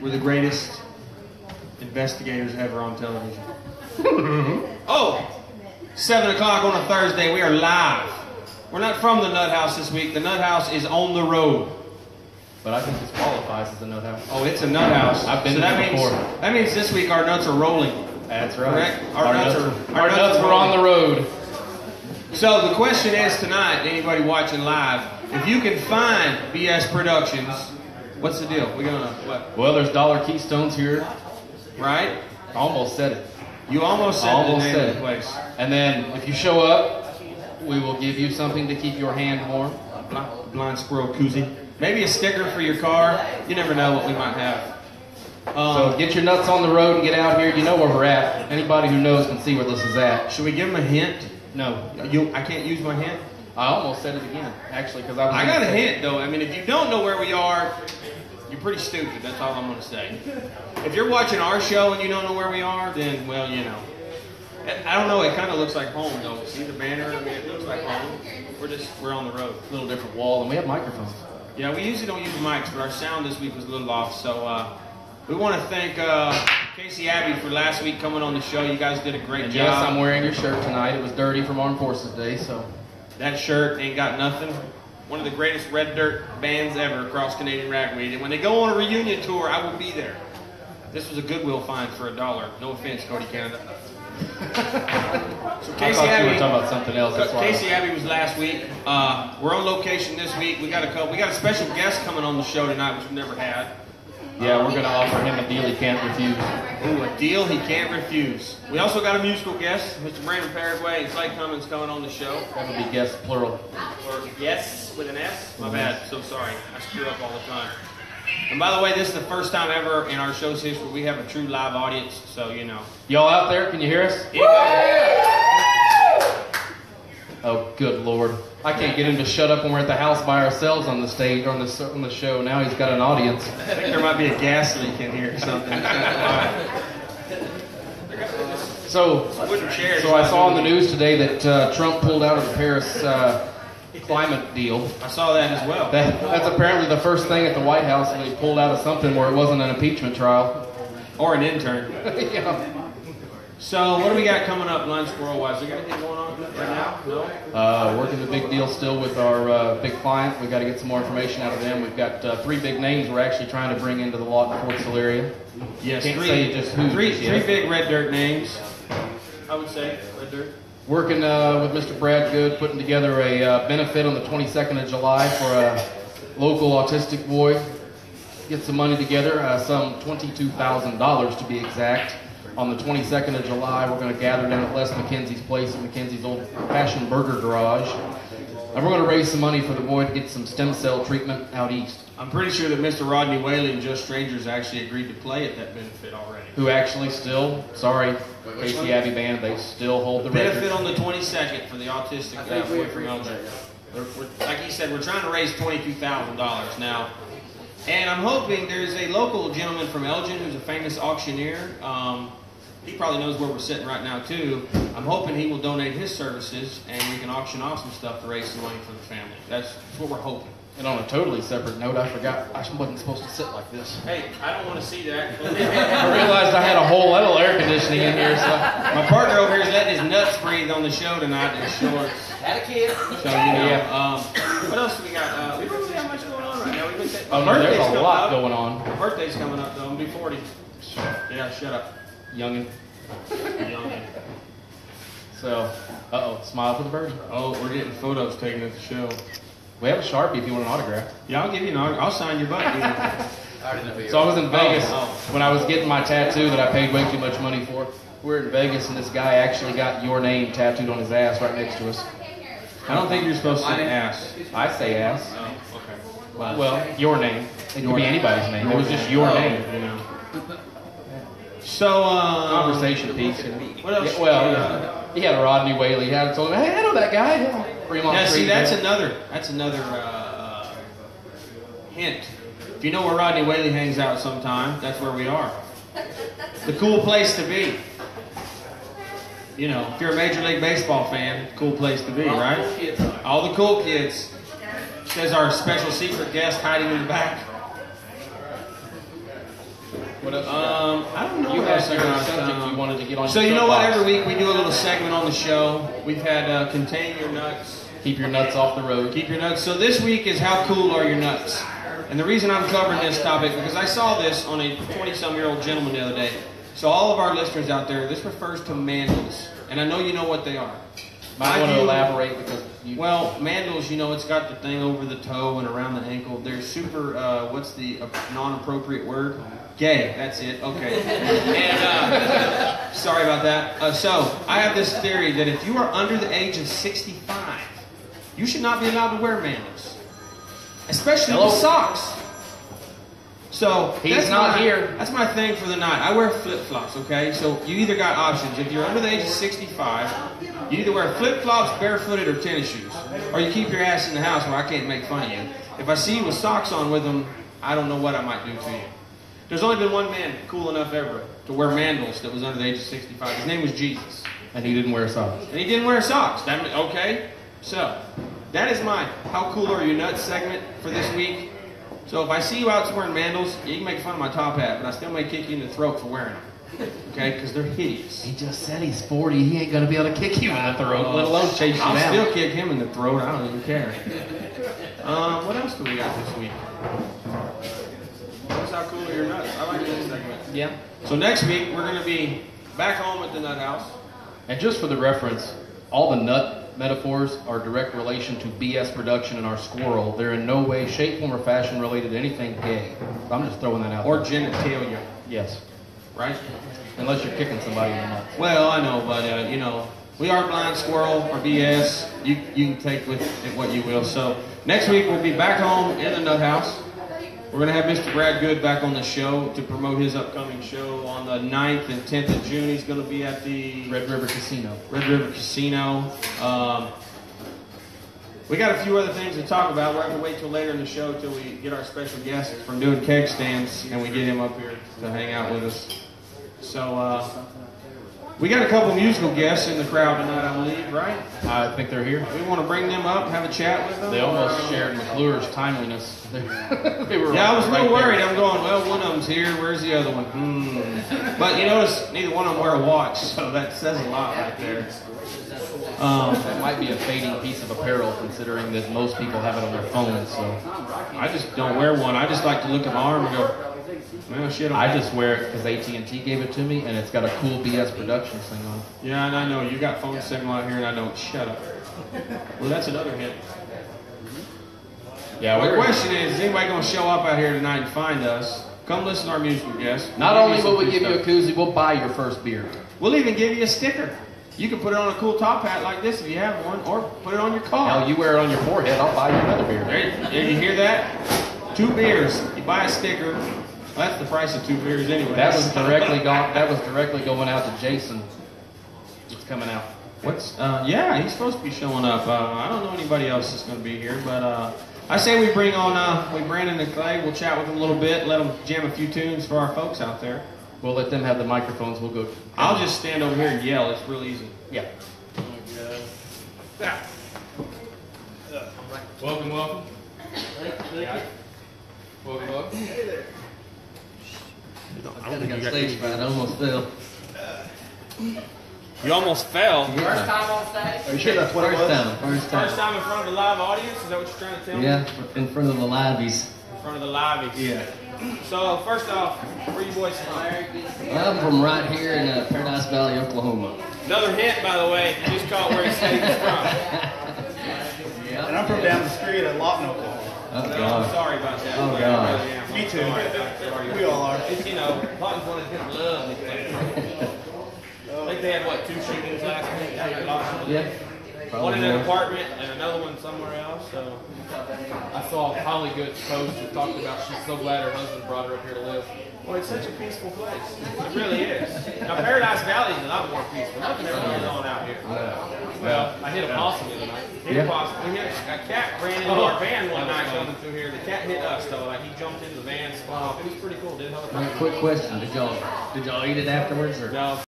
We're the greatest investigators ever on television. Oh, 7 o'clock on a Thursday, we are live. We're not from the Nut House this week. The Nut House is on the road. But I think this qualifies as a nut house. Oh, it's a nut house. I've been there before. That means this week our nuts are rolling. That's right. Correct? Our nuts were on the road. So the question is tonight, anybody watching live, if you can find BS Productions, what's the deal? We're gonna what? Well, there's Dollar Keystones here. Right? I almost said it. You almost said the name of the place. And then if you show up, we will give you something to keep your hand warm. Blind squirrel koozie. Maybe a sticker for your car. You never know what we might have. So get your nuts on the road and get out here. You know where we're at. Anybody who knows can see where this is at. Should we give them a hint? No. I can't use my hint? I almost said it again, actually, because I got a hint, though. I mean, if you don't know where we are, you're pretty stupid. That's all I'm going to say. If you're watching our show and you don't know where we are, then, well, you know. I don't know. It kind of looks like home, though. See the banner? I mean, it looks like home. We're on the road. A little different wall, and we have microphones. Yeah, we usually don't use mics, but our sound this week was a little off. So we want to thank Casey Abbey for last week coming on the show. You guys did a great job. Yes, I'm wearing your shirt tonight. It was dirty from Armed Forces Day, so. That shirt ain't got nothing. One of the greatest red dirt bands ever across Canadian ragweed. And when they go on a reunion tour, I will be there. This was a Goodwill find for $1. No offense, Cody Canada. So Casey Abbey, you were talking about something else. That's Casey Abbey was last week. We're on location this week. We got a special guest coming on the show tonight, which we've never had. Yeah, we're going to offer him a deal he can't refuse. Ooh, a deal he can't refuse. We also got a musical guest, Mr. Brandon Peregoy and Clay Commings coming on the show. That would be guest plural. Or guests with an S? My bad. So sorry. I screw up all the time. And by the way, this is the first time ever in our show's history we have a true live audience, so you know. Y'all out there, can you hear us? Yeah. Oh, good Lord. I can't get him to shut up when we're at the house by ourselves on the stage, on the show. Now he's got an audience. I think there might be a gas leak in here or something. So I saw on the news today that Trump pulled out of the Paris climate deal. I saw that as well. That's apparently the first thing at the White House, and they pulled out of something where it wasn't an impeachment trial. Or an intern. Yeah. So what do we got coming up, Blind Squirrel wise? We got anything going on right now? No? Working the big deal still with our big client. We've got to get some more information out of them. We've got 3 big names we're actually trying to bring into the Lawton-Fort Sill area. Yes, Can't say just who. Three big red dirt names, I would say, red dirt. Working with Mr. Brad Good, putting together a benefit on the 22nd of July for a local autistic boy. Get some money together, some $22,000 to be exact. On the 22nd of July, we're going to gather down at Les McKenzie's place at McKenzie's old fashioned burger garage. And we're going to raise some money for the boy to get some stem cell treatment out east. I'm pretty sure that Mr. Rodney Whaley and Just Strangers actually agreed to play at that benefit already. Who actually still, sorry, Casey Abbey Band, they still hold the record. Benefit on the 22nd for the autistic boy from Elgin. Like he said, we're trying to raise $22,000 now. And I'm hoping there's a local gentleman from Elgin who's a famous auctioneer. He probably knows where we're sitting right now, too. I'm hoping he will donate his services, and we can auction off some stuff to raise some money for the family. That's what we're hoping. And on a totally separate note, I forgot I wasn't supposed to sit like this. Hey, I don't want to see that. I realized I had a whole little air conditioning in here. So. My partner over here is letting his nuts breathe on the show tonight in his shorts. Had a kid. So, you know, yeah. What else do we got? We don't really have much going on right now. There's a lot going on. My birthday's coming up, though. I'm going to be 40. Yeah, shut up. Youngin'. Youngin'. So, smile for the birdie. Oh, we're getting photos taken at the show. We have a Sharpie if you want an autograph. Yeah, I'll give you an autograph. I'll sign your butt. So I was in Vegas when I was getting my tattoo that I paid way too much money for. We're in Vegas and this guy actually got your name tattooed on his ass right next to us. I don't think you're supposed to say ass. I say ass. Oh, okay. Well, your name. It could be anybody's name. It was just your name. You know. So, conversation piece. What else? Yeah, he had Rodney Whaley. He had told him, hey, I know that guy. Yeah, see, that's another hint. If you know where Rodney Whaley hangs out sometime, that's where we are. The cool place to be. You know, if you're a Major League Baseball fan, cool place to be, right? All the cool kids. Says our special secret guest hiding in the back. What else? I don't know. You what had else I your got. subject you wanted to get on. So your you know what? soapbox. Every week we do a little segment on the show. We've had contain your nuts. Keep your nuts off the road. Keep your nuts. So this week is how cool are your nuts? And the reason I'm covering this topic because I saw this on a 20-some-year-old gentleman the other day. So all of our listeners out there, this refers to mandals, and I know you know what they are. I want to elaborate because well, mandals, you know, it's got the thing over the toe and around the ankle. They're super. What's the non-appropriate word? Gay. That's it. Okay. And sorry about that. So I have this theory that if you are under the age of 65, you should not be allowed to wear mandals, especially with socks. So he's not here. That's my thing for the night. I wear flip-flops, okay? So you either got options. If you're under the age of 65, you either wear flip-flops, barefooted, or tennis shoes. Or you keep your ass in the house where I can't make fun of you. If I see you with socks on with them, I don't know what I might do to you. There's only been one man cool enough ever to wear mandals that was under the age of 65. His name was Jesus. And he didn't wear socks. And he didn't wear socks. Okay? So, that is my How Cool Are Your Nuts segment for this week. So if I see you out wearing mandals, you can make fun of my top hat, but I still may kick you in the throat for wearing them. Okay? Because they're hideous. He just said he's 40. He ain't going to be able to kick you in the throat, let alone chase you down. I'll still kick him in the throat. I don't even care. What else do we got this week? What's How Cool Are Your Nuts? I like this segment. Yeah. So next week, we're going to be back home at the Nut House. And just for the reference, all the nut metaphors are direct relation to BS production and our squirrel. They're in no way, shape, form, or fashion related to anything gay. I'm just throwing that out Or there. genitalia. Yes. Right? Unless you're kicking somebody in the nuts. Well, I know, but, you know, we are blind squirrel or BS. You can take with it what you will. So next week, we'll be back home in the Nut House. We're going to have Mr. Brad Good back on the show to promote his upcoming show on the 9th and 10th of June. He's going to be at the Red River Casino. Red River Casino. We got a few other things to talk about. We're going to wait till later in the show till we get our special guest from doing keg stands and we get him up here to hang out with us. So, we got a couple musical guests in the crowd tonight, I believe, right? I think they're here. We want to bring them up, have a chat with them. They almost shared McClure's timeliness. They were yeah, I was a right little there. worried. I'm going, well, one of them's here. Where's the other one? But you notice neither one of them wear a watch, so that says a lot right there. That might be a fading piece of apparel, considering that most people have it on their phones. So I just don't wear one. I just like to look at my arm and go, well, shit. I just wear it because AT&T gave it to me, and it's got a cool BS Productions thing on it. Yeah, and I know you got phone signal out here, and I don't. Shut up. Well, that's another hint. Yeah. The question is anybody going to show up out here tonight and find us? Come listen to our musical guests. Not only will we give you a koozie, we'll buy your first beer. We'll even give you a sticker. You can put it on a cool top hat like this if you have one, or put it on your car. Hell, you wear it on your forehead, I'll buy you another beer. There you hear that? 2 beers. You buy a sticker. Well, that's the price of 2 beers anyway. That was directly going out to Jason. It's coming out. Yeah, he's supposed to be showing up. I don't know anybody else that's going to be here, but I say we bring on Brandon and Clay. We'll chat with them a little bit, let them jam a few tunes for our folks out there. We'll let them have the microphones. We'll go. I'll just stand over here and yell. It's real easy. Yeah. Welcome. Welcome. Hey there. I got stage fright. I almost fell. You almost fell. Yeah. First time on stage? Are you sure that's what it was? First time. First time in front of a live audience? Is that what you're trying to tell me? Yeah, in front of the liveys. In front of the liveys. Yeah. So, first off, where are you boys from? I'm from right here in Paradise Valley, Oklahoma. Another hint, by the way, you just caught where he said he was from. Yeah. And I'm from down the street at Lawton, Oklahoma. Oh, No, I'm God. sorry about that. Oh, I God. really am. Me too. Sorry. We all are. It's, you know, Lawton's one of them lovely places. I think they had, what, 2 shootings last week? Yeah. One in an apartment and another one somewhere else, so. I saw Holly Good's post that talked about she's so glad her husband brought her up here to live. Well, it's such a peaceful place. It really is. Now, Paradise Valley is a lot more peaceful. Nothing ever goes on out here. Well, I hit a possum the other night. Hit possum. We hit a cat ran into our van one night coming through here. The cat hit us, though. Like, he jumped into the van, spun off. It was pretty cool. Didn't help. Quick question: Did y'all eat it afterwards or? No.